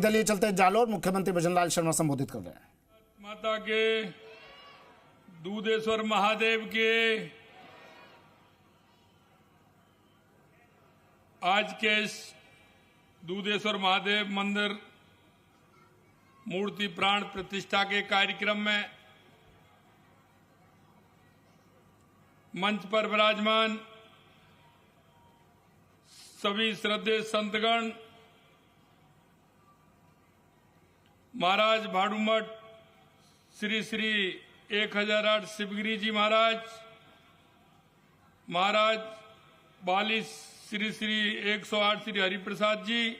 लिए चलते जालोर मुख्यमंत्री भजनलाल शर्मा संबोधित कर रहे हैं। माता के दूधेश्वर महादेव के आज के इस दूधेश्वर महादेव मंदिर मूर्ति प्राण प्रतिष्ठा के कार्यक्रम में मंच पर विराजमान सभी श्रद्धेय संतगण, महाराज भाड़ूमठ श्री श्री 1008 शिवगिरी जी महाराज, महाराज बाली श्री श्री 108 श्री हरिप्रसाद जी,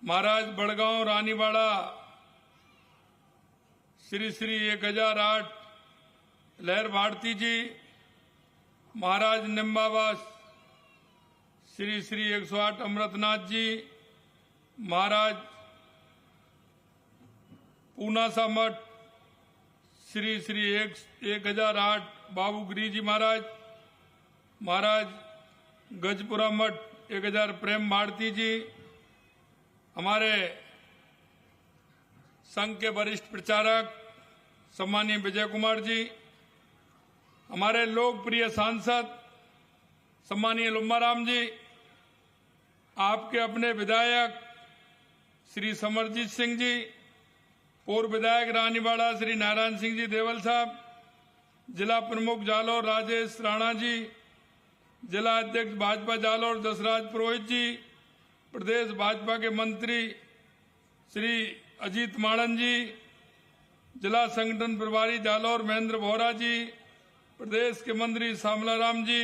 महाराज बड़गांव रानीवाड़ा श्री श्री 1008 लहर भारती जी, महाराज निम्बावास श्री श्री 108 अमृतनाथ जी, महाराज पूनासा मठ श्री श्री 1008 बाबूगिरी जी महाराज, महाराज गजपुरा मठ 1000 प्रेम भारती जी, हमारे संघ के वरिष्ठ प्रचारक सम्मानीय विजय कुमार जी, हमारे लोकप्रिय सांसद सम्मानीय लुम्बाराम जी, आपके अपने विधायक श्री समरजीत सिंह जी, पूर्व विधायक रानीवाड़ा श्री नारायण सिंह जी देवल साहब, जिला प्रमुख जालोर राजेश राणा जी, जिला अध्यक्ष भाजपा जालोर दशराज पुरोहित जी, प्रदेश भाजपा के मंत्री श्री अजीत माड़न जी, जिला संगठन प्रभारी जालोर महेंद्र बोहरा जी, प्रदेश के मंत्री श्यामलाराम जी,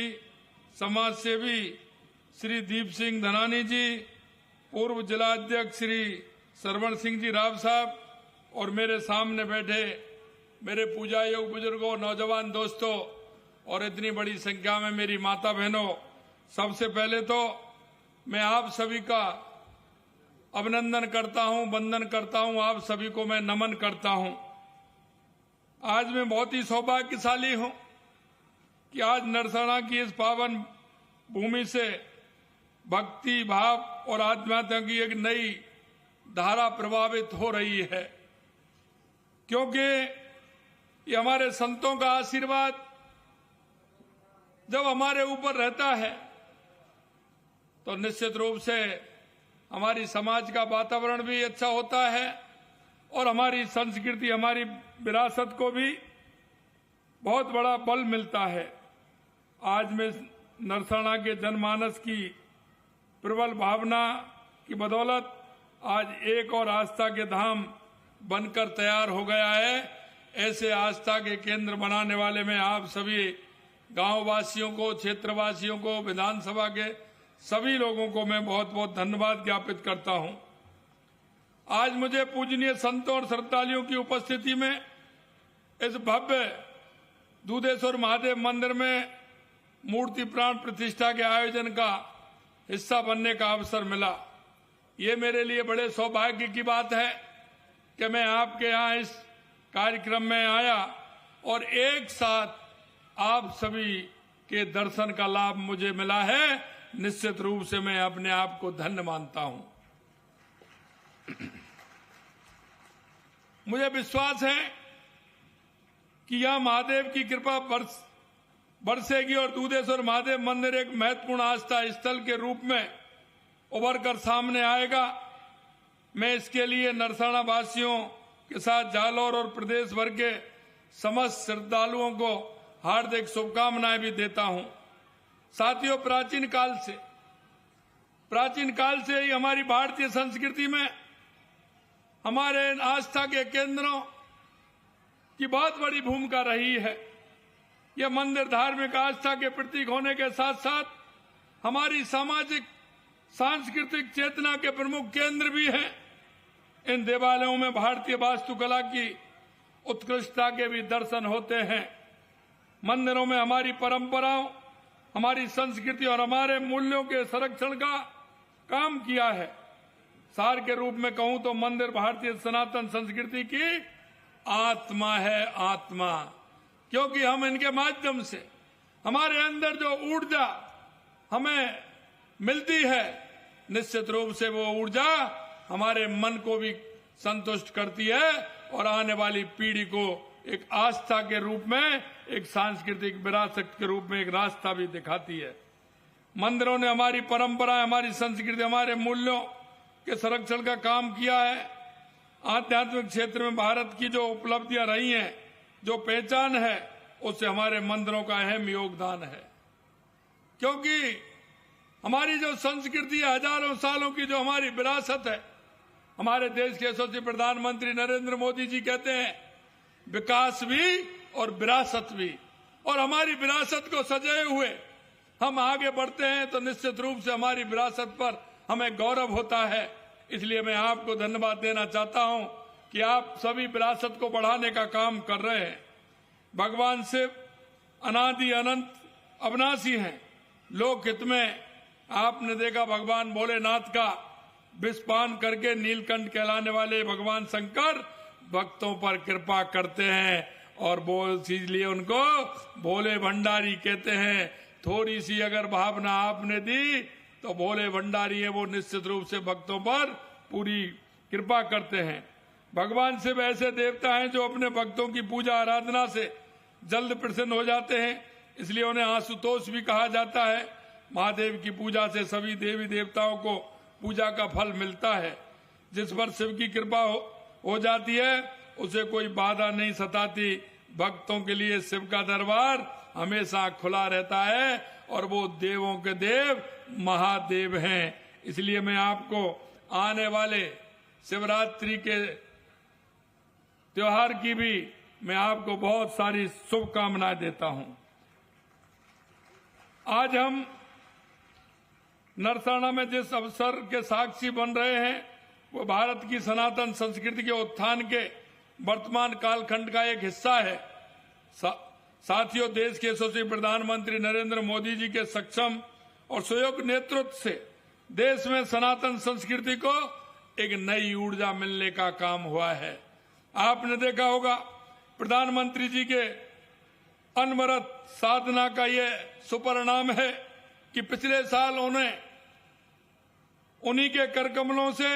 समाज सेवी श्री दीप सिंह धनानी जी, पूर्व जिला अध्यक्ष श्री सरवण सिंह जी राव साहब और मेरे सामने बैठे मेरे पूजा योग बुजुर्गों, नौजवान दोस्तों और इतनी बड़ी संख्या में मेरी माता बहनों, सबसे पहले तो मैं आप सभी का अभिनंदन करता हूं, वंदन करता हूं, आप सभी को मैं नमन करता हूं। आज मैं बहुत ही सौभाग्यशाली हूं कि आज नरसना की इस पावन भूमि से भक्ति भाव और आध्यात्म की एक नई धारा प्रभावित हो रही है, क्योंकि ये हमारे संतों का आशीर्वाद जब हमारे ऊपर रहता है तो निश्चित रूप से हमारी समाज का वातावरण भी अच्छा होता है और हमारी संस्कृति, हमारी विरासत को भी बहुत बड़ा बल मिलता है। आज मैं नरसना के जनमानस की प्रबल भावना की बदौलत आज एक और आस्था के धाम बनकर तैयार हो गया है। ऐसे आस्था के केंद्र बनाने वाले में आप सभी गांव वासियों को, क्षेत्रवासियों को, विधानसभा के सभी लोगों को मैं बहुत बहुत धन्यवाद ज्ञापित करता हूं। आज मुझे पूजनीय संतों और श्रद्धालुओं की उपस्थिति में इस भव्य दूधेश्वर महादेव मंदिर में मूर्ति प्राण प्रतिष्ठा के आयोजन का हिस्सा बनने का अवसर मिला। ये मेरे लिए बड़े सौभाग्य की बात है कि मैं आपके यहाँ इस कार्यक्रम में आया और एक साथ आप सभी के दर्शन का लाभ मुझे मिला है। निश्चित रूप से मैं अपने आप को धन्य मानता हूं। मुझे विश्वास है कि यह महादेव की कृपा बरसेगी और दूधेश्वर महादेव मंदिर एक महत्वपूर्ण आस्था स्थल के रूप में उभर कर सामने आएगा। मैं इसके लिए नरसना वासियों के साथ जालोर और प्रदेश भर के समस्त श्रद्धालुओं को हार्दिक शुभकामनाएं भी देता हूं। साथियों, प्राचीन काल से ही हमारी भारतीय संस्कृति में हमारे आस्था के केंद्रों की बहुत बड़ी भूमिका रही है। यह मंदिर धार्मिक आस्था के प्रतीक होने के साथ साथ हमारी सामाजिक सांस्कृतिक चेतना के प्रमुख केंद्र भी हैं। इन देवालयों में भारतीय वास्तुकला की उत्कृष्टता के भी दर्शन होते हैं। मंदिरों में हमारी परंपराओं, हमारी संस्कृति और हमारे मूल्यों के संरक्षण का काम किया है। सार के रूप में कहूं तो मंदिर भारतीय सनातन संस्कृति की आत्मा है, आत्मा, क्योंकि हम इनके माध्यम से हमारे अंदर जो ऊर्जा हमें मिलती है, निश्चित रूप से वो ऊर्जा हमारे मन को भी संतुष्ट करती है और आने वाली पीढ़ी को एक आस्था के रूप में, एक सांस्कृतिक विरासत के रूप में एक रास्ता भी दिखाती है। मंदिरों ने हमारी परंपरा, हमारी संस्कृति, हमारे मूल्यों के संरक्षण का काम किया है। आध्यात्मिक क्षेत्र में भारत की जो उपलब्धियां रही हैं, जो पहचान है, उससे हमारे मंदिरों का अहम योगदान है। क्योंकि हमारी जो संस्कृति है, हजारों सालों की जो हमारी विरासत है, हमारे देश के यशस्वी प्रधानमंत्री नरेंद्र मोदी जी कहते हैं विकास भी और विरासत भी। और हमारी विरासत को सजाए हुए हम आगे बढ़ते हैं तो निश्चित रूप से हमारी विरासत पर हमें गौरव होता है। इसलिए मैं आपको धन्यवाद देना चाहता हूं कि आप सभी विरासत को बढ़ाने का काम कर रहे हैं। भगवान शिव अनादि अनंत अविनाशी हैं। लोक हित में आपने देखा भगवान भोलेनाथ का विषपान करके नीलकंठ कहलाने वाले भगवान शंकर भक्तों पर कृपा करते हैं और इसलिए उनको भोले भंडारी कहते हैं। थोड़ी सी अगर भावना आपने दी तो भोले भंडारी है, वो निश्चित रूप से भक्तों पर पूरी कृपा करते हैं। भगवान शिव ऐसे देवता हैं जो अपने भक्तों की पूजा आराधना से जल्द प्रसन्न हो जाते हैं, इसलिए उन्हें आशुतोष भी कहा जाता है। महादेव की पूजा से सभी देवी देवताओं को पूजा का फल मिलता है। जिस पर शिव की कृपा हो जाती है उसे कोई बाधा नहीं सताती। भक्तों के लिए शिव का दरबार हमेशा खुला रहता है और वो देवों के देव महादेव हैं। इसलिए मैं आपको आने वाले शिवरात्रि के त्योहार की भी मैं आपको बहुत सारी शुभकामनाएं देता हूं। आज हम नरसाना में जिस अवसर के साक्षी बन रहे हैं वो भारत की सनातन संस्कृति के उत्थान के वर्तमान कालखंड का एक हिस्सा है। साथियों, देश के यशस्वी प्रधानमंत्री नरेंद्र मोदी जी के सक्षम और सुयोग्य नेतृत्व से देश में सनातन संस्कृति को एक नई ऊर्जा मिलने का काम हुआ है। आपने देखा होगा प्रधानमंत्री जी के अनवरत साधना का ये सुपरिणाम है कि पिछले साल उन्हीं के करकमलों से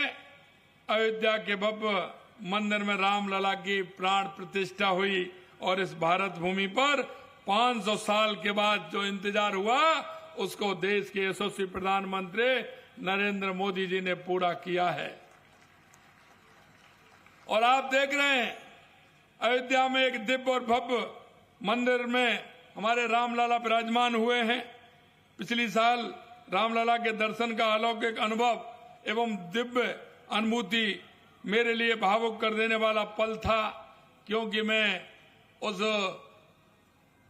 अयोध्या के भव्य मंदिर में रामलला की प्राण प्रतिष्ठा हुई और इस भारत भूमि पर 500 साल के बाद जो इंतजार हुआ उसको देश के यशस्वी प्रधानमंत्री नरेंद्र मोदी जी ने पूरा किया है। और आप देख रहे हैं अयोध्या में एक दिव्य और भव्य मंदिर में हमारे रामलला विराजमान हुए हैं। पिछली साल रामलला के दर्शन का अलौकिक अनुभव एवं दिव्य अनुभूति मेरे लिए भावुक कर देने वाला पल था, क्योंकि मैं उस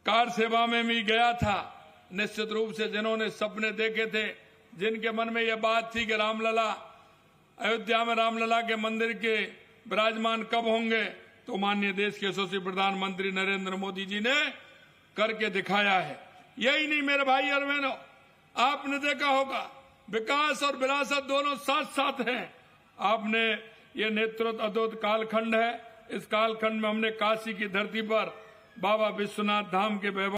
कार सेवा में भी गया था। निश्चित रूप से जिन्होंने सपने देखे थे, जिनके मन में यह बात थी कि रामलला अयोध्या में रामलला के मंदिर के विराजमान कब होंगे, तो माननीय देश के यशस्वी प्रधानमंत्री नरेंद्र मोदी जी ने करके दिखाया है। यही नहीं मेरे भाई और बहनों, आपने देखा होगा विकास और विरासत दोनों साथ साथ हैं। आपने ये नेतृत्व अद्भुत कालखंड है। इस कालखंड में हमने काशी की धरती पर बाबा विश्वनाथ धाम के वैभव